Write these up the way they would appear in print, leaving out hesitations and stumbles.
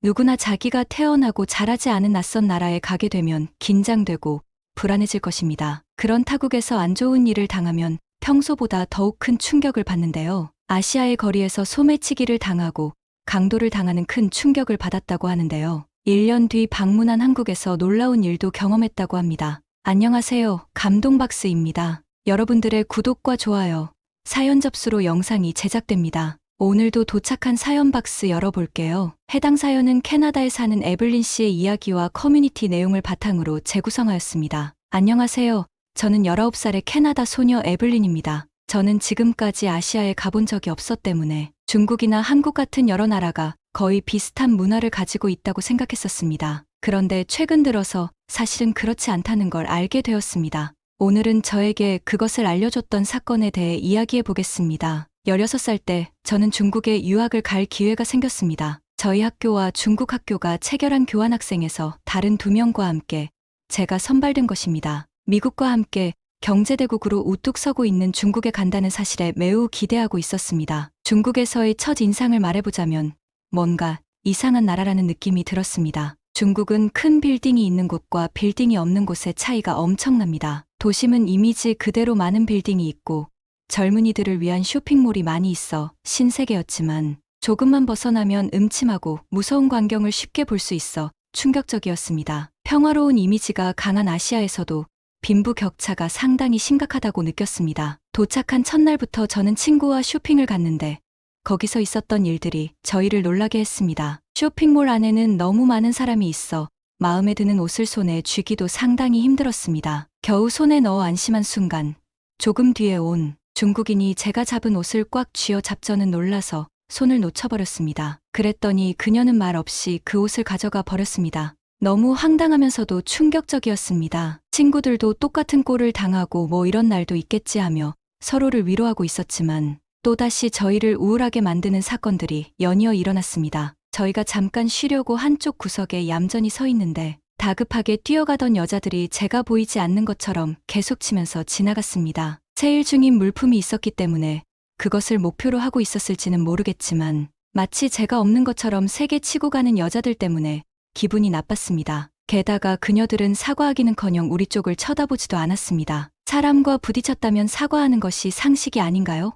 누구나 자기가 태어나고 자라지 않은 낯선 나라에 가게 되면 긴장되고 불안해질 것입니다. 그런 타국에서 안 좋은 일을 당하면 평소보다 더욱 큰 충격을 받는데요. 아시아의 거리에서 소매치기를 당하고 강도를 당하는 큰 충격을 받았다고 하는데요. 1년 뒤 방문한 한국에서 놀라운 일도 경험했다고 합니다. 안녕하세요. 감동박스입니다. 여러분들의 구독과 좋아요, 사연 접수로 영상이 제작됩니다. 오늘도 도착한 사연 박스 열어볼게요. 해당 사연은 캐나다에 사는 에블린 씨의 이야기와 커뮤니티 내용을 바탕으로 재구성하였습니다. 안녕하세요. 저는 19살의 캐나다 소녀 에블린입니다. 저는 지금까지 아시아에 가본 적이 없었기 때문에 중국이나 한국 같은 여러 나라가 거의 비슷한 문화를 가지고 있다고 생각했었습니다. 그런데 최근 들어서 사실은 그렇지 않다는 걸 알게 되었습니다. 오늘은 저에게 그것을 알려줬던 사건에 대해 이야기해 보겠습니다. 16살 때 저는 중국에 유학을 갈 기회가 생겼습니다. 저희 학교와 중국 학교가 체결한 교환학생에서 다른 2명과 함께 제가 선발된 것입니다. 미국과 함께 경제대국으로 우뚝 서고 있는 중국에 간다는 사실에 매우 기대하고 있었습니다. 중국에서의 첫 인상을 말해보자면 뭔가 이상한 나라라는 느낌이 들었습니다. 중국은 큰 빌딩이 있는 곳과 빌딩이 없는 곳의 차이가 엄청납니다. 도심은 이미지 그대로 많은 빌딩이 있고 젊은이들을 위한 쇼핑몰이 많이 있어 신세계였지만 조금만 벗어나면 음침하고 무서운 광경을 쉽게 볼 수 있어 충격적이었습니다. 평화로운 이미지가 강한 아시아에서도 빈부격차가 상당히 심각하다고 느꼈습니다. 도착한 첫날부터 저는 친구와 쇼핑을 갔는데 거기서 있었던 일들이 저희를 놀라게 했습니다. 쇼핑몰 안에는 너무 많은 사람이 있어 마음에 드는 옷을 손에 쥐기도 상당히 힘들었습니다. 겨우 손에 넣어 안심한 순간 조금 뒤에 온 중국인이 제가 잡은 옷을 꽉 쥐어 잡저는 놀라서 손을 놓쳐버렸습니다. 그랬더니 그녀는 말 없이 그 옷을 가져가 버렸습니다. 너무 황당하면서도 충격적이었습니다. 친구들도 똑같은 꼴을 당하고 뭐 이런 날도 있겠지 하며 서로를 위로하고 있었지만 또다시 저희를 우울하게 만드는 사건들이 연이어 일어났습니다. 저희가 잠깐 쉬려고 한쪽 구석에 얌전히 서 있는데 다급하게 뛰어가던 여자들이 제가 보이지 않는 것처럼 계속 치면서 지나갔습니다. 세일 중인 물품이 있었기 때문에 그것을 목표로 하고 있었을지는 모르겠지만 마치 제가 없는 것처럼 세게 치고 가는 여자들 때문에 기분이 나빴습니다. 게다가 그녀들은 사과하기는커녕 우리 쪽을 쳐다보지도 않았습니다. 사람과 부딪혔다면 사과하는 것이 상식이 아닌가요?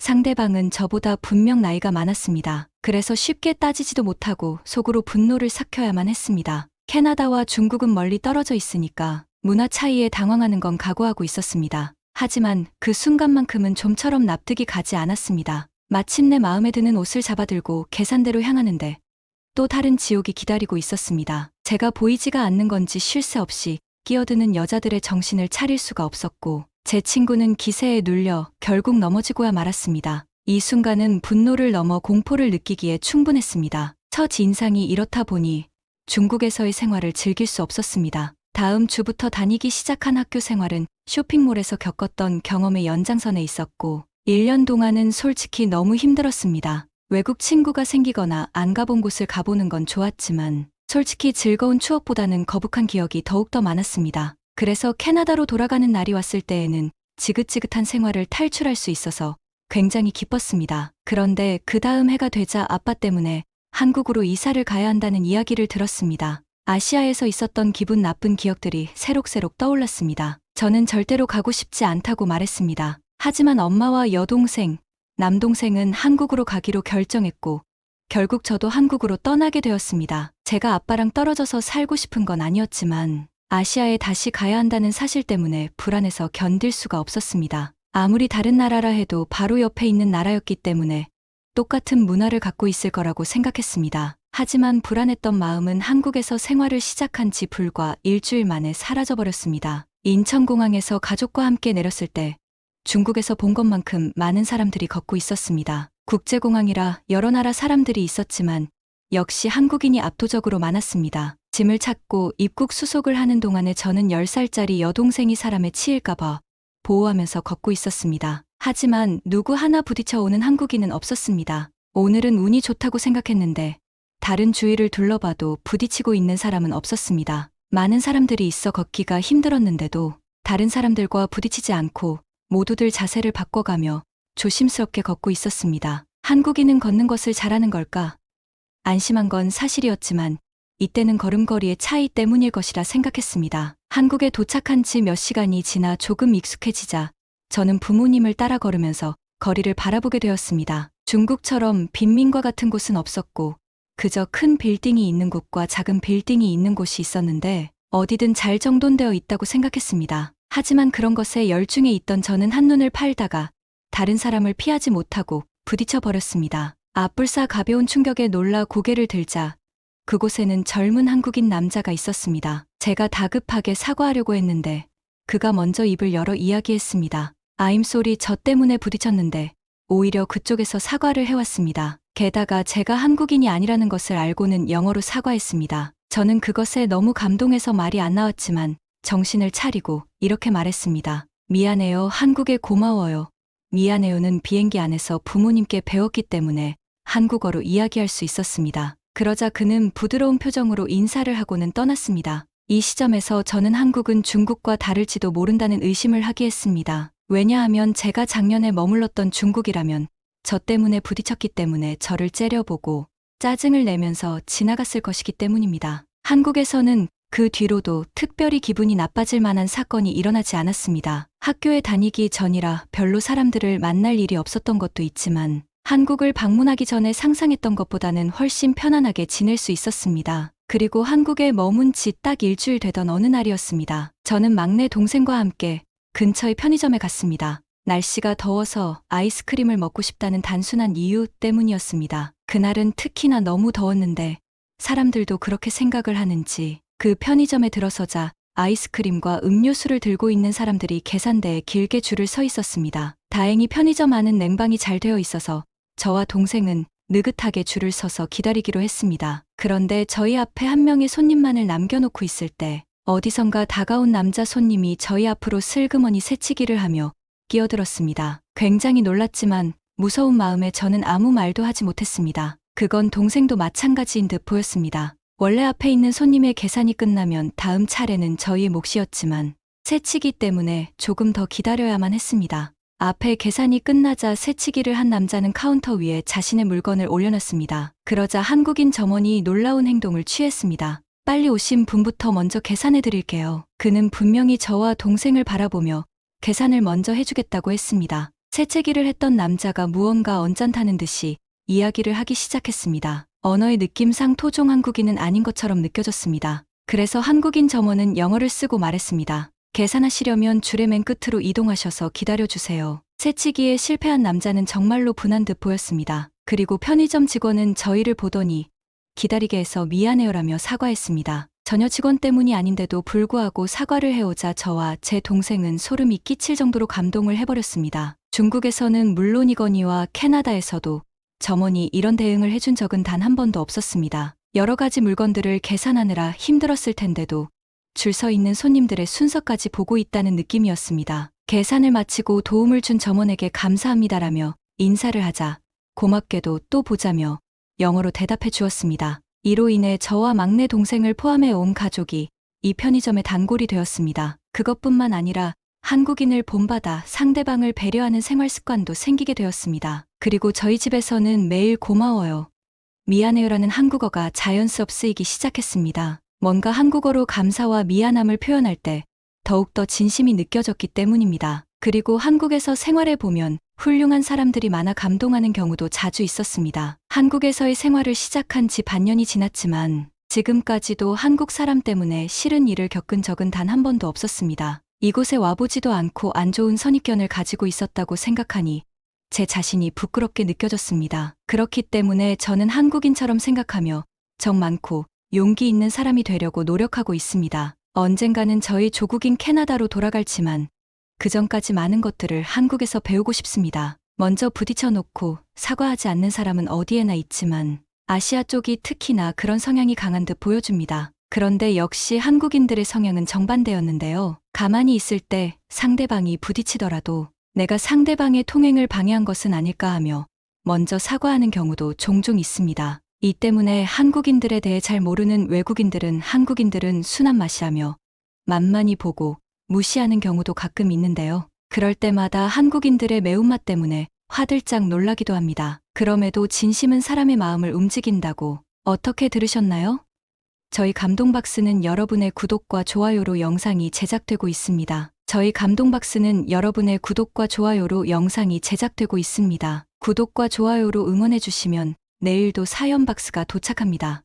상대방은 저보다 분명 나이가 많았습니다. 그래서 쉽게 따지지도 못하고 속으로 분노를 삭혀야만 했습니다. 캐나다와 중국은 멀리 떨어져 있으니까 문화 차이에 당황하는 건 각오하고 있었습니다. 하지만 그 순간만큼은 좀처럼 납득이 가지 않았습니다. 마침내 마음에 드는 옷을 잡아들고 계산대로 향하는데 또 다른 지옥이 기다리고 있었습니다. 제가 보이지가 않는 건지 쉴 새 없이 끼어드는 여자들의 정신을 차릴 수가 없었고 제 친구는 기세에 눌려 결국 넘어지고야 말았습니다. 이 순간은 분노를 넘어 공포를 느끼기에 충분했습니다. 첫 인상이 이렇다 보니 중국에서의 생활을 즐길 수 없었습니다. 다음 주부터 다니기 시작한 학교 생활은 쇼핑몰에서 겪었던 경험의 연장선에 있었고 1년 동안은 솔직히 너무 힘들었습니다. 외국 친구가 생기거나 안 가본 곳을 가보는 건 좋았지만 솔직히 즐거운 추억보다는 거북한 기억이 더욱더 많았습니다. 그래서 캐나다로 돌아가는 날이 왔을 때에는 지긋지긋한 생활을 탈출할 수 있어서 굉장히 기뻤습니다. 그런데 그 다음 해가 되자 아빠 때문에 한국으로 이사를 가야 한다는 이야기를 들었습니다. 아시아에서 있었던 기분 나쁜 기억들이 새록새록 떠올랐습니다. 저는 절대로 가고 싶지 않다고 말했습니다. 하지만 엄마와 여동생, 남동생은 한국으로 가기로 결정했고 결국 저도 한국으로 떠나게 되었습니다. 제가 아빠랑 떨어져서 살고 싶은 건 아니었지만 아시아에 다시 가야 한다는 사실 때문에 불안해서 견딜 수가 없었습니다. 아무리 다른 나라라 해도 바로 옆에 있는 나라였기 때문에 똑같은 문화를 갖고 있을 거라고 생각했습니다. 하지만 불안했던 마음은 한국에서 생활을 시작한 지 불과 일주일 만에 사라져버렸습니다. 인천공항에서 가족과 함께 내렸을 때 중국에서 본 것만큼 많은 사람들이 걷고 있었습니다. 국제공항이라 여러 나라 사람들이 있었지만 역시 한국인이 압도적으로 많았습니다. 짐을 찾고 입국 수속을 하는 동안에 저는 10살짜리 여동생이 사람에 치일까봐 보호하면서 걷고 있었습니다. 하지만 누구 하나 부딪혀오는 한국인은 없었습니다. 오늘은 운이 좋다고 생각했는데 다른 주위를 둘러봐도 부딪히고 있는 사람은 없었습니다. 많은 사람들이 있어 걷기가 힘들었는데도 다른 사람들과 부딪히지 않고 모두들 자세를 바꿔가며 조심스럽게 걷고 있었습니다. 한국인은 걷는 것을 잘하는 걸까? 안심한 건 사실이었지만 이때는 걸음걸이의 차이 때문일 것이라 생각했습니다. 한국에 도착한 지 몇 시간이 지나 조금 익숙해지자 저는 부모님을 따라 걸으면서 거리를 바라보게 되었습니다. 중국처럼 빈민가 같은 곳은 없었고 그저 큰 빌딩이 있는 곳과 작은 빌딩이 있는 곳이 있었는데 어디든 잘 정돈되어 있다고 생각했습니다. 하지만 그런 것에 열중해 있던 저는 한눈을 팔다가 다른 사람을 피하지 못하고 부딪혀 버렸습니다. 앞불사 가벼운 충격에 놀라 고개를 들자 그곳에는 젊은 한국인 남자가 있었습니다. 제가 다급하게 사과하려고 했는데 그가 먼저 입을 열어 이야기했습니다. I'm sorry, 저 때문에 부딪혔는데 오히려 그쪽에서 사과를 해왔습니다. 게다가 제가 한국인이 아니라는 것을 알고는 영어로 사과했습니다. 저는 그것에 너무 감동해서 말이 안 나왔지만 정신을 차리고 이렇게 말했습니다. 미안해요. 한국에 고마워요. 미안해요는 비행기 안에서 부모님께 배웠기 때문에 한국어로 이야기할 수 있었습니다. 그러자 그는 부드러운 표정으로 인사를 하고는 떠났습니다. 이 시점에서 저는 한국은 중국과 다를지도 모른다는 의심을 하게 했습니다. 왜냐하면 제가 작년에 머물렀던 중국이라면 저 때문에 부딪혔기 때문에 저를 째려보고 짜증을 내면서 지나갔을 것이기 때문입니다. 한국에서는 그 뒤로도 특별히 기분이 나빠질 만한 사건이 일어나지 않았습니다. 학교에 다니기 전이라 별로 사람들을 만날 일이 없었던 것도 있지만 한국을 방문하기 전에 상상했던 것보다는 훨씬 편안하게 지낼 수 있었습니다. 그리고 한국에 머문 지 딱 일주일 되던 어느 날이었습니다. 저는 막내 동생과 함께 근처의 편의점에 갔습니다. 날씨가 더워서 아이스크림을 먹고 싶다는 단순한 이유 때문이었습니다. 그날은 특히나 너무 더웠는데 사람들도 그렇게 생각을 하는지 그 편의점에 들어서자 아이스크림과 음료수를 들고 있는 사람들이 계산대에 길게 줄을 서 있었습니다. 다행히 편의점 안은 냉방이 잘 되어 있어서 저와 동생은 느긋하게 줄을 서서 기다리기로 했습니다. 그런데 저희 앞에 한 명의 손님만을 남겨놓고 있을 때 어디선가 다가온 남자 손님이 저희 앞으로 슬그머니 새치기를 하며 끼어들었습니다. 굉장히 놀랐지만 무서운 마음에 저는 아무 말도 하지 못했습니다. 그건 동생도 마찬가지인 듯 보였습니다. 원래 앞에 있는 손님의 계산이 끝나면 다음 차례는 저희의 몫이었지만 새치기 때문에 조금 더 기다려야만 했습니다. 앞에 계산이 끝나자 새치기를 한 남자는 카운터 위에 자신의 물건을 올려놨습니다. 그러자 한국인 점원이 놀라운 행동을 취했습니다. 빨리 오신 분부터 먼저 계산해 드릴게요. 그는 분명히 저와 동생을 바라보며 계산을 먼저 해주겠다고 했습니다. 새치기를 했던 남자가 무언가 언짢다는 듯이 이야기를 하기 시작했습니다. 언어의 느낌상 토종 한국인은 아닌 것처럼 느껴졌습니다. 그래서 한국인 점원은 영어를 쓰고 말했습니다. 계산하시려면 줄의 맨 끝으로 이동하셔서 기다려주세요. 새치기에 실패한 남자는 정말로 분한 듯 보였습니다. 그리고 편의점 직원은 저희를 보더니 기다리게 해서 미안해요라며 사과했습니다. 전혀 직원 때문이 아닌데도 불구하고 사과를 해오자 저와 제 동생은 소름이 끼칠 정도로 감동을 해버렸습니다. 중국에서는 물론이거니와 캐나다에서도 점원이 이런 대응을 해준 적은 단 한 번도 없었습니다. 여러 가지 물건들을 계산하느라 힘들었을 텐데도 줄 서 있는 손님들의 순서까지 보고 있다는 느낌이었습니다. 계산을 마치고 도움을 준 점원에게 감사합니다라며 인사를 하자 고맙게도 또 보자며 영어로 대답해 주었습니다. 이로 인해 저와 막내 동생을 포함해 온 가족이 이 편의점의 단골이 되었습니다. 그것뿐만 아니라 한국인을 본받아 상대방을 배려하는 생활 습관도 생기게 되었습니다. 그리고 저희 집에서는 매일 고마워요, 미안해요라는 한국어가 자연스럽 쓰이기 시작했습니다. 뭔가 한국어로 감사와 미안함을 표현할 때 더욱더 진심이 느껴졌기 때문입니다. 그리고 한국에서 생활해 보면 훌륭한 사람들이 많아 감동하는 경우도 자주 있었습니다. 한국에서의 생활을 시작한 지 반년이 지났지만 지금까지도 한국 사람 때문에 싫은 일을 겪은 적은 단 한 번도 없었습니다. 이곳에 와보지도 않고 안 좋은 선입견을 가지고 있었다고 생각하니 제 자신이 부끄럽게 느껴졌습니다. 그렇기 때문에 저는 한국인처럼 생각하며 정 많고 용기 있는 사람이 되려고 노력하고 있습니다. 언젠가는 저희 조국인 캐나다로 돌아갈지만 그 전까지 많은 것들을 한국에서 배우고 싶습니다. 먼저 부딪혀 놓고 사과하지 않는 사람은 어디에나 있지만 아시아 쪽이 특히나 그런 성향이 강한 듯 보여줍니다. 그런데 역시 한국인들의 성향은 정반대였는데요. 가만히 있을 때 상대방이 부딪히더라도 내가 상대방의 통행을 방해한 것은 아닐까 하며 먼저 사과하는 경우도 종종 있습니다. 이 때문에 한국인들에 대해 잘 모르는 외국인들은 한국인들은 순한 맛이라며 만만히 보고 무시하는 경우도 가끔 있는데요. 그럴 때마다 한국인들의 매운맛 때문에 화들짝 놀라기도 합니다. 그럼에도 진심은 사람의 마음을 움직인다고 어떻게 들으셨나요? 저희 감동박스는 여러분의 구독과 좋아요로 영상이 제작되고 있습니다. 저희 감동박스는 여러분의 구독과 좋아요로 영상이 제작되고 있습니다. 구독과 좋아요로 응원해주시면 내일도 사연박스가 도착합니다.